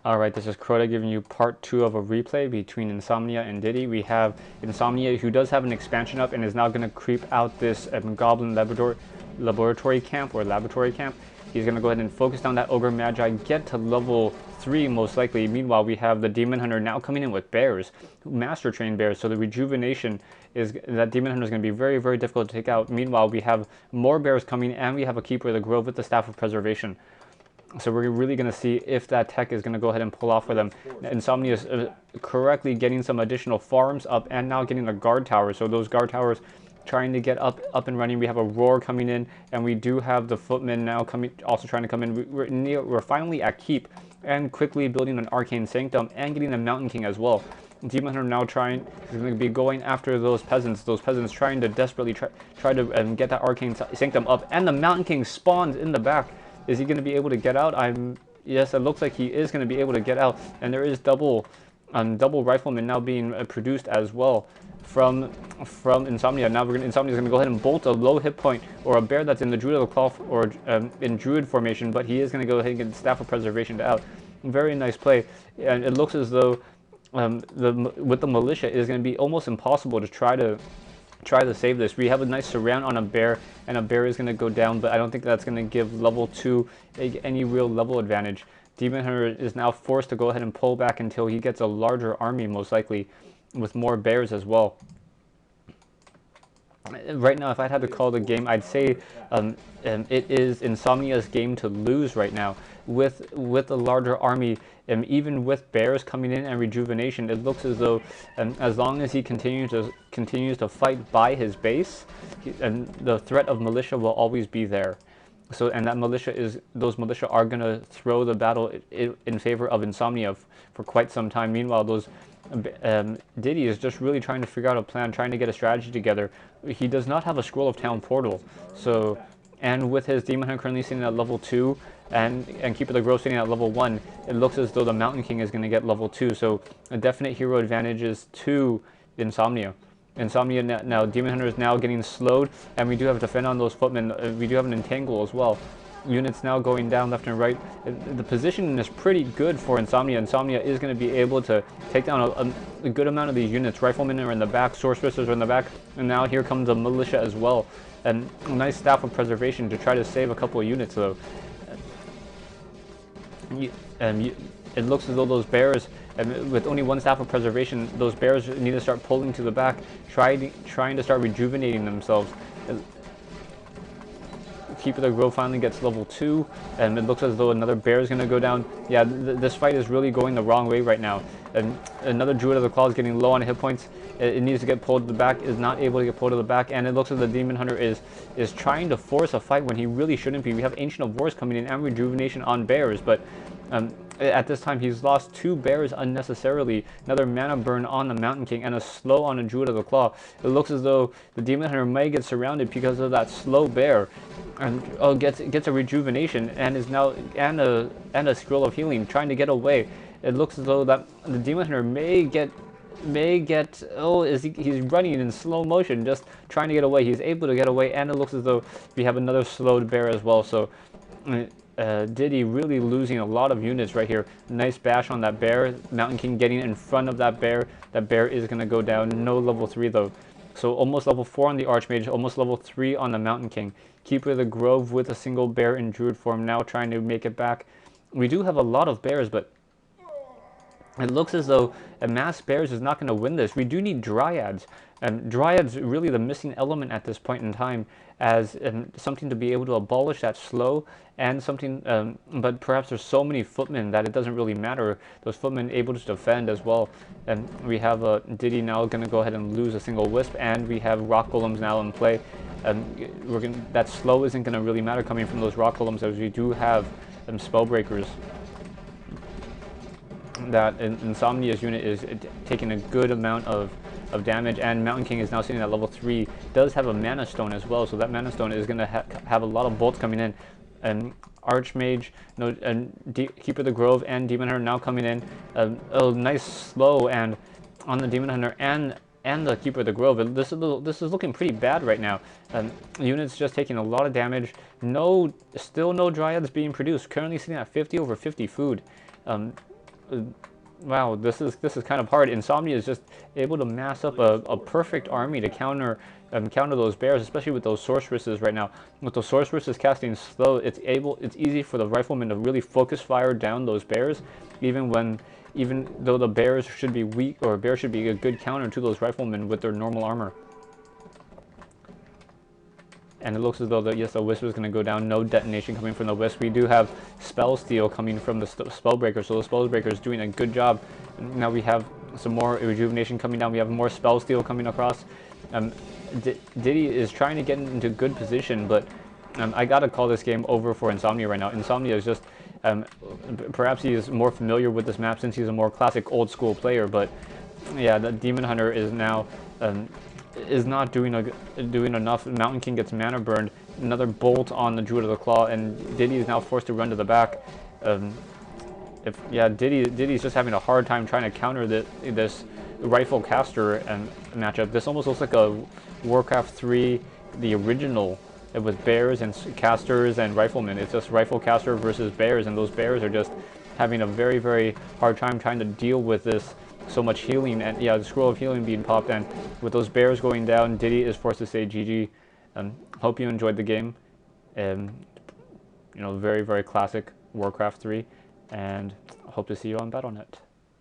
Alright, this is Crota giving you part 2 of a replay between Insomnia and Didi. We have Insomnia, who does have an expansion up and is now going to creep out this Goblin laboratory camp. He's going to go ahead and focus down that Ogre Magi, get to level 3 most likely. Meanwhile, we have the Demon Hunter now coming in with bears, Master Trained bears, so the rejuvenation is that Demon Hunter is going to be very, very difficult to take out. Meanwhile, we have more bears coming and we have a Keeper of the Grove with the Staff of Preservation. So we're really going to see if that tech is going to go ahead and pull off for them. Insomnia is correctly getting some additional farms up and now getting the guard towers. So those guard towers trying to get up and running. We have a Roar coming in, and we do have the Footmen now also trying to come in. We're finally at Keep and quickly building an Arcane Sanctum and getting the Mountain King as well. Demon Hunter now going to be going after those peasants. Those peasants trying to desperately try to get that Arcane Sanctum up, and the Mountain King spawns in the back. Is he going to be able to get out? Yes, it looks like he is going to be able to get out. And there is double riflemen now being produced as well from Insomnia. Now Insomnia is going to go ahead and bolt a low hit point or a bear that's in the Druid of the Cloth or in Druid formation, but he is going to go ahead and get the Staff of Preservation out. Very nice play. And it looks as though with the militia it is going to be almost impossible to try to save this. We have a nice surround on a bear, and a bear is going to go down, but I don't think that's going to give level 2 any real level advantage. Demon Hunter is now forced to go ahead and pull back until he gets a larger army, most likely, with more bears as well. Right now, if I had to call the game, I'd say it is Insomnia's game to lose right now. With a larger army, even with bears coming in and rejuvenation, it looks as though as long as he continues to fight by his base, the threat of militia will always be there. So, and those militia are going to throw the battle in favor of Insomnia for quite some time. Meanwhile, those Didi is just really trying to figure out a plan, trying to get a strategy together. He does not have a Scroll of Town Portal, so, and with his Demon Hunter currently sitting at level 2 and Keeper of the Grove sitting at level 1, it looks as though the Mountain King is going to get level 2, so a definite hero advantages to Insomnia. Insomnia now, Demon Hunter is now getting slowed, and we do have to defend on those footmen. We do have an entangle as well. Units now going down left and right. The position is pretty good for Insomnia. Insomnia is going to be able to take down a good amount of these units. Riflemen are in the back, Sorceressors are in the back, and now here comes the militia as well. And a nice Staff of Preservation to try to save a couple of units though. It looks as though those bears, with only one Staff of Preservation, those bears need to start pulling to the back, trying to start rejuvenating themselves. Keeper of the Grove finally gets level 2, and it looks as though another bear is going to go down. Yeah, this fight is really going the wrong way right now. And another Druid of the Claw is getting low on hit points. It needs to get pulled to the back, is not able to get pulled to the back, and it looks like the Demon Hunter is trying to force a fight when he really shouldn't be. We have Ancient of Wars coming in and rejuvenation on bears, but at this time he's lost 2 bears unnecessarily. Another mana burn on the Mountain King and a slow on a Druid of the Claw. It looks as though the Demon Hunter may get surrounded because of that slow bear, and gets a rejuvenation and is now and a Scroll of Healing, trying to get away. It looks as though that the Demon Hunter may get he's running in slow motion, just trying to get away. He's able to get away, and it looks as though we have another slowed bear as well. So Didi really losing a lot of units right here. Nice bash on that bear. Mountain King getting in front of that bear. That bear is going to go down. No level 3 though. So almost level 4 on the Archmage, almost level 3 on the Mountain King. Keeper of the Grove with a single bear in Druid form, now trying to make it back. We do have a lot of bears, but it looks as though a mass bears is not going to win this. We do need Dryads. Dryads really the missing element at this point in time, as something to be able to abolish that slow, and something, but perhaps there's so many footmen that it doesn't really matter. Those footmen able to defend as well. And we have Didi now going to go ahead and lose a single wisp, and we have rock golems now in play. That slow isn't going to really matter coming from those rock golems, as we do have spellbreakers. That Insomnia's unit is taking a good amount of damage, and Mountain King is now sitting at level 3. Does have a Mana Stone as well, so that Mana Stone is going to have a lot of bolts coming in. And Archmage, Keeper of the Grove and Demon Hunter now coming in. A nice slow and on the Demon Hunter and the Keeper of the Grove. This is looking pretty bad right now. Units just taking a lot of damage. Still no Dryads being produced. Currently sitting at 50 over 50 food. wow, this is kind of hard. Insomnia is just able to mass up a perfect army to counter those bears, especially with those sorceresses right now. With those sorceresses casting slow, it's easy for the riflemen to really focus fire down those bears, even though the bears should be weak, or bears should be a good counter to those riflemen with their normal armor. And it looks as though that, yes, the Wisp is going to go down. No detonation coming from the Wisp. We do have Spell Steal coming from the Spellbreaker, so the Spellbreaker is doing a good job. And now we have some more Rejuvenation coming down. We have more Spell Steal coming across. Didi is trying to get into good position, but I got to call this game over for Insomnia right now. Insomnia is just, perhaps he is more familiar with this map since he's a more classic old school player, but yeah, the Demon Hunter is now... is not doing enough. Mountain King gets mana burned. Another bolt on the Druid of the Claw, and Didi is now forced to run to the back. Didi's just having a hard time trying to counter this rifle caster matchup. This almost looks like a Warcraft 3, the original, with bears and casters and riflemen. It's just rifle caster versus bears, and those bears are just having a very, very hard time trying to deal with this. So much healing, and yeah, the Scroll of Healing being popped, and with those bears going down, Didi is forced to say GG. Hope you enjoyed the game. You know, very, very classic Warcraft 3, and hope to see you on Battle.net.